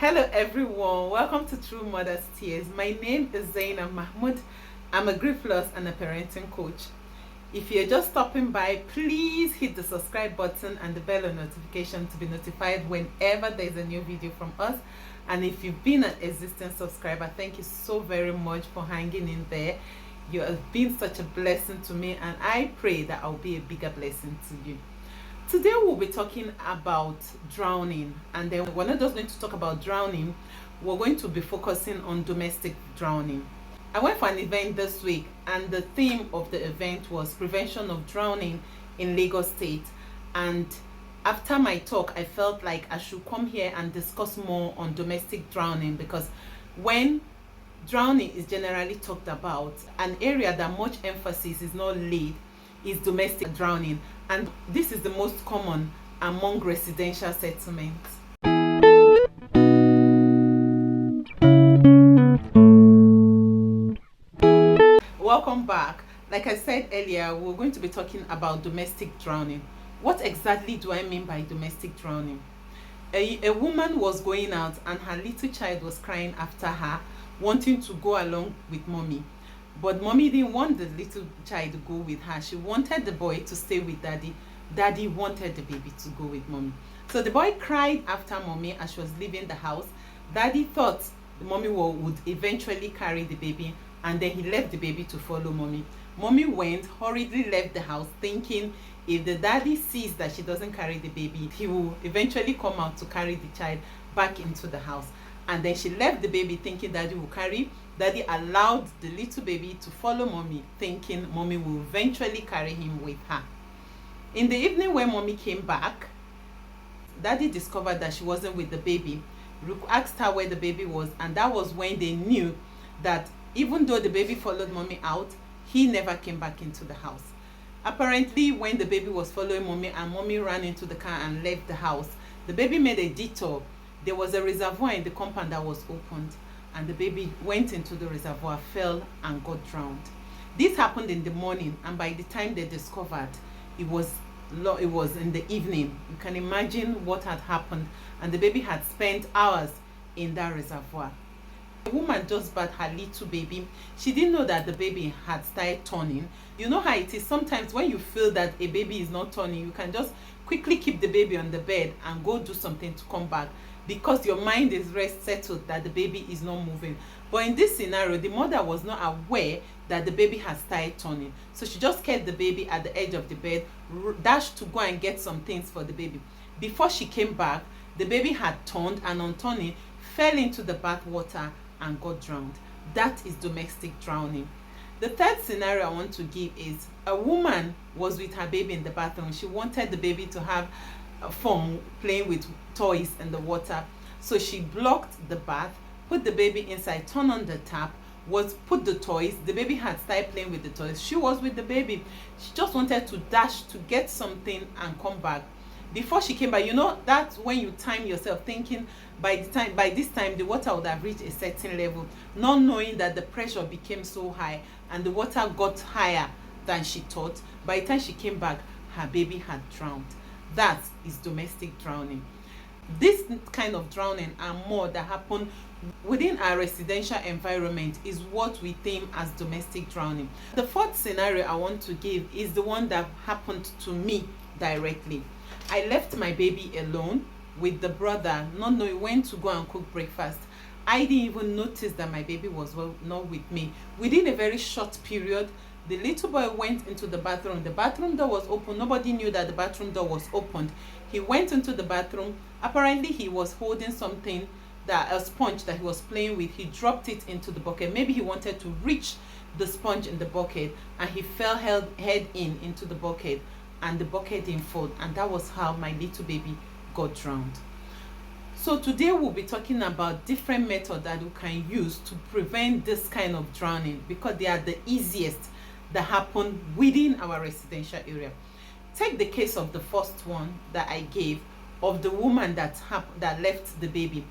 Hello everyone, welcome to True Mother's Tears. My name is Zainab Mahmoud. I'm a grief loss and a parenting coach. If you're just stopping by, please hit the subscribe button and the bell notification to be notified whenever there's a new video from us. And if you've been an existing subscriber, thank you so very much for hanging in there. You have been such a blessing to me, and I pray that I'll be a bigger blessing to you. Today we'll be talking about drowning, and then we're not just going to talk about drowning, we're going to be focusing on domestic drowning. I went for an event this week, and the theme of the event was prevention of drowning in Lagos State. And after my talk, I felt like I should come here and discuss more on domestic drowning, because when drowning is generally talked about, an area that much emphasis is not laid is domestic drowning, and this is the most common among residential settlements. Welcome back. Like I said earlier, we're going to be talking about domestic drowning. What exactly do I mean by domestic drowning? A woman was going out and her little child was crying after her, wanting to go along with mommy. But mommy didn't want the little child to go with her. She wanted the boy to stay with daddy. Daddy wanted the baby to go with mommy. So the boy cried after mommy as she was leaving the house. Daddy thought the mommy would eventually carry the baby, and then he left the baby to follow mommy. Mommy hurriedly left the house, thinking if the daddy sees that she doesn't carry the baby, he will eventually come out to carry the child back into the house. And then she left the baby thinking daddy will carry. Daddy allowed the little baby to follow mommy, thinking mommy will eventually carry him with her. In the evening when mommy came back, daddy discovered that she wasn't with the baby. Asked her where the baby was, and that was when they knew that even though the baby followed mommy out, he never came back into the house. Apparently, when the baby was following mommy and mommy ran into the car and left the house, the baby made a detour. There was a reservoir in the compound that was opened, and the baby went into the reservoir, fell, and got drowned. This happened in the morning, and by the time they discovered, it was in the evening. You can imagine what had happened, and the baby had spent hours in that reservoir. The woman just bathed her little baby. She didn't know that the baby had started turning. You know how it is sometimes when you feel that a baby is not turning, you can just quickly keep the baby on the bed and go do something to come back, because your mind is settled that the baby is not moving. But in this scenario, the mother was not aware that the baby had started turning. So she just kept the baby at the edge of the bed, dashed to go and get some things for the baby. Before she came back, the baby had turned, and on turning, fell into the bath water and got drowned. That is domestic drowning. The third scenario I want to give is a woman was with her baby in the bathroom. She wanted the baby to have fun playing with toys in the water, so she blocked the bath, put the baby inside, turned on the tap, put the toys. The baby had started playing with the toys. She was with the baby. She just wanted to dash to get something and come back. Before she came back, you know, that's when you time yourself, thinking by this time the water would have reached a certain level, not knowing that the pressure became so high and the water got higher than she thought. By the time she came back, her baby had drowned. That is domestic drowning. This kind of drowning and more that happen within our residential environment is what we term as domestic drowning. The fourth scenario I want to give is the one that happened to me directly. I left my baby alone with the brother, not knowing when to go and cook breakfast. I didn't even notice that my baby was not with me. Within a very short period, the little boy went into the bathroom. The bathroom door was open. Nobody knew that the bathroom door was opened. He went into the bathroom. Apparently, he was holding something, a sponge that he was playing with. He dropped it into the bucket. Maybe he wanted to reach the sponge in the bucket, and he fell head into the bucket, and the bucket didn't fall. And that was how my little baby got drowned. So today we'll be talking about different methods that we can use to prevent this kind of drowning, because they are the easiest that happen within our residential area. Take the case of the first one that I gave, of the woman that left the baby.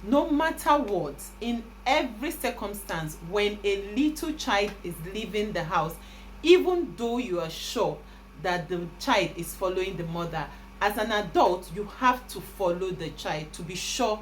No matter what, in every circumstance, when a little child is leaving the house, even though you are sure that the child is following the mother, as an adult, you have to follow the child to be sure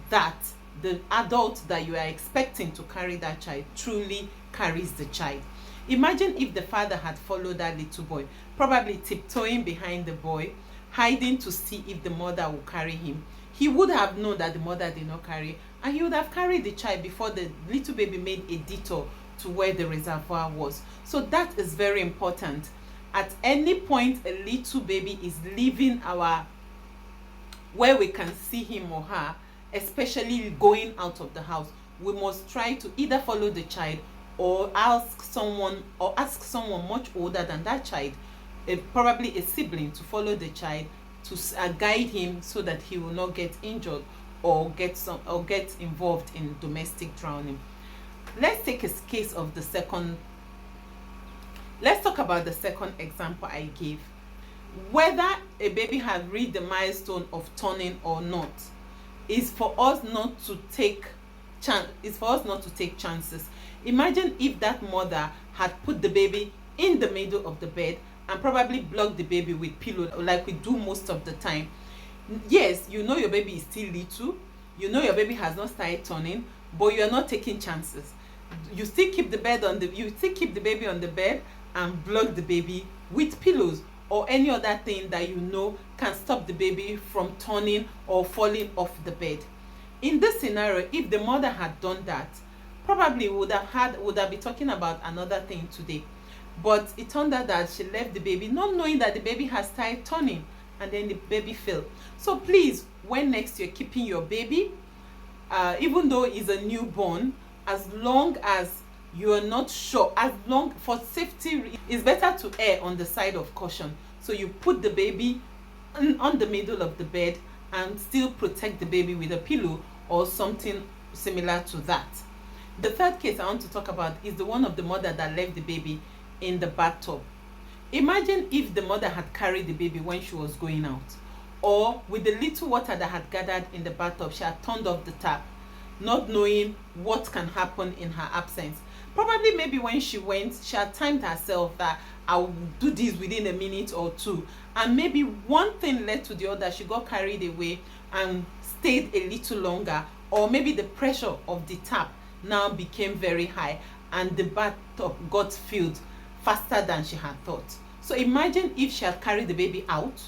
that the adult that you are expecting to carry that child truly carries the child. Imagine if the father had followed that little boy, probably tiptoeing behind the boy, hiding to see if the mother will carry him. He would have known that the mother did not carry, and he would have carried the child before the little baby made a detour to where the reservoir was. So that is very important. At any point a little baby is leaving our, where we can see him or her, especially going out of the house, we must try to either follow the child or ask someone much older than that child, probably a sibling, to follow the child to guide him so that he will not get injured or get involved in domestic drowning. Let's take a case of the second. Let's talk about the second example I gave. Whether a baby has reached the milestone of turning or not is for us not to take chances. Imagine if that mother had put the baby in the middle of the bed and probably blocked the baby with pillow, like we do most of the time. Yes, you know your baby is still little, you know your baby has not started turning, but you are not taking chances. You still keep the baby on the bed and block the baby with pillows or any other thing that you know can stop the baby from turning or falling off the bed. In this scenario, if the mother had done that, probably would have been talking about another thing today. But it turned out that she left the baby not knowing that the baby has started turning, and then the baby fell. So please, when next you're keeping your baby, even though it's a newborn, as long as you are not sure, for safety, it's better to err on the side of caution. So you put the baby on the middle of the bed and still protect the baby with a pillow or something similar to that. The third case I want to talk about is the one of the mother that left the baby in the bathtub. Imagine if the mother had carried the baby when she was going out, or with the little water that had gathered in the bathtub, she had turned off the tap, not knowing what can happen in her absence. Probably maybe when she went, she had timed herself that I'll do this within a minute or two, and maybe one thing led to the other. She got carried away and stayed a little longer, or maybe the pressure of the tap now became very high and the bathtub got filled faster than she had thought. So imagine if she had carried the baby out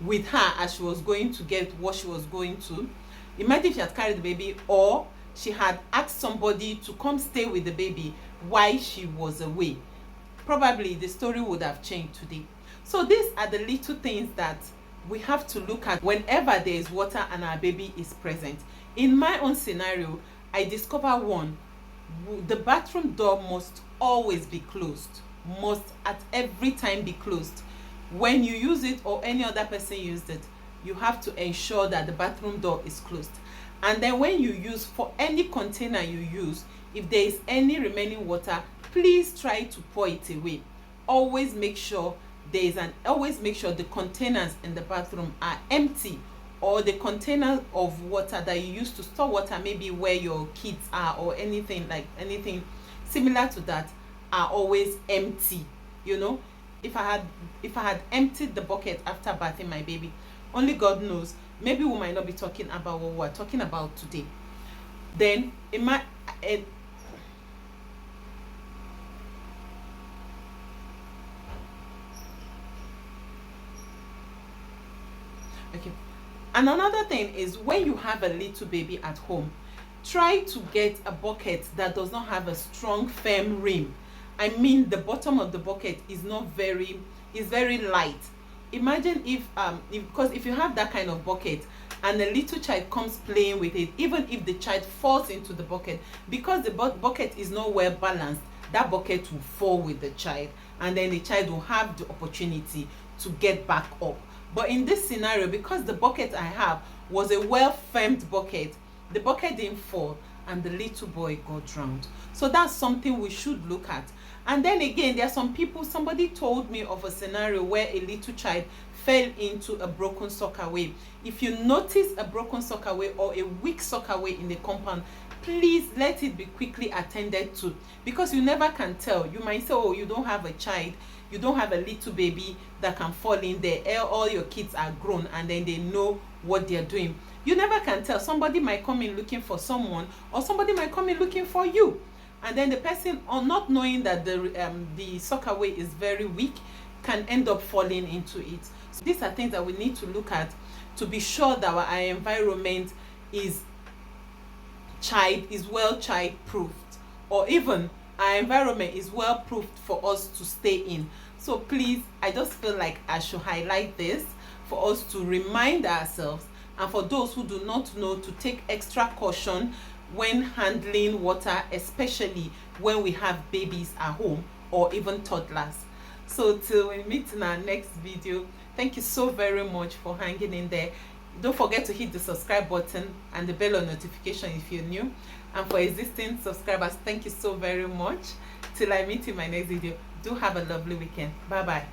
with her as she was going to get what she was going to. Imagine if she had carried the baby, or she had asked somebody to come stay with the baby while she was away. Probably the story would have changed today. So these are the little things that we have to look at whenever there is water and our baby is present. In my own scenario, I discover one, the bathroom door must always be closed, must at every time be closed. When you use it or any other person used it, you have to ensure that the bathroom door is closed. And then when you use, for any container you use, if there is any remaining water, please try to pour it away. Always make sure the containers in the bathroom are empty, or the container of water that you use to store water, maybe where your kids are or anything similar to that, are always empty. You know, if I had emptied the bucket after bathing my baby, only God knows, maybe we might not be talking about what we're talking about today. Then okay. And another thing is, when you have a little baby at home, try to get a bucket that does not have a strong, firm rim. I mean, the bottom of the bucket is very light. Imagine because if you have that kind of bucket and a little child comes playing with it, even if the child falls into the bucket, because the bucket is not well balanced, that bucket will fall with the child, and then the child will have the opportunity to get back up. But in this scenario, because the bucket I have was a well-firmed bucket, the bucket didn't fall and the little boy got drowned. So that's something we should look at. And then again, there are some people, somebody told me of a scenario where a little child fell into a broken sockaway. If you notice a broken sockaway or a weak sockaway in the compound, please let it be quickly attended to, because you never can tell. You might say, oh, you don't have a child, you don't have a little baby that can fall in there. All your kids are grown and then they know what they're doing. You never can tell. Somebody might come in looking for someone, or somebody might come in looking for you, and then the person, or not knowing that the sockaway is very weak, can end up falling into it. So these are things that we need to look at to be sure that our environment is well child proofed, or even our environment is well proofed for us to stay in. So please, I just feel like I should highlight this for us to remind ourselves, and for those who do not know, to take extra caution when handling water, especially when we have babies at home or even toddlers. So till we meet in our next video, thank you so very much for hanging in there. Don't forget to hit the subscribe button and the bell on notification if you're new. And for existing subscribers, thank you so very much. Till I meet you in my next video, do have a lovely weekend. Bye bye.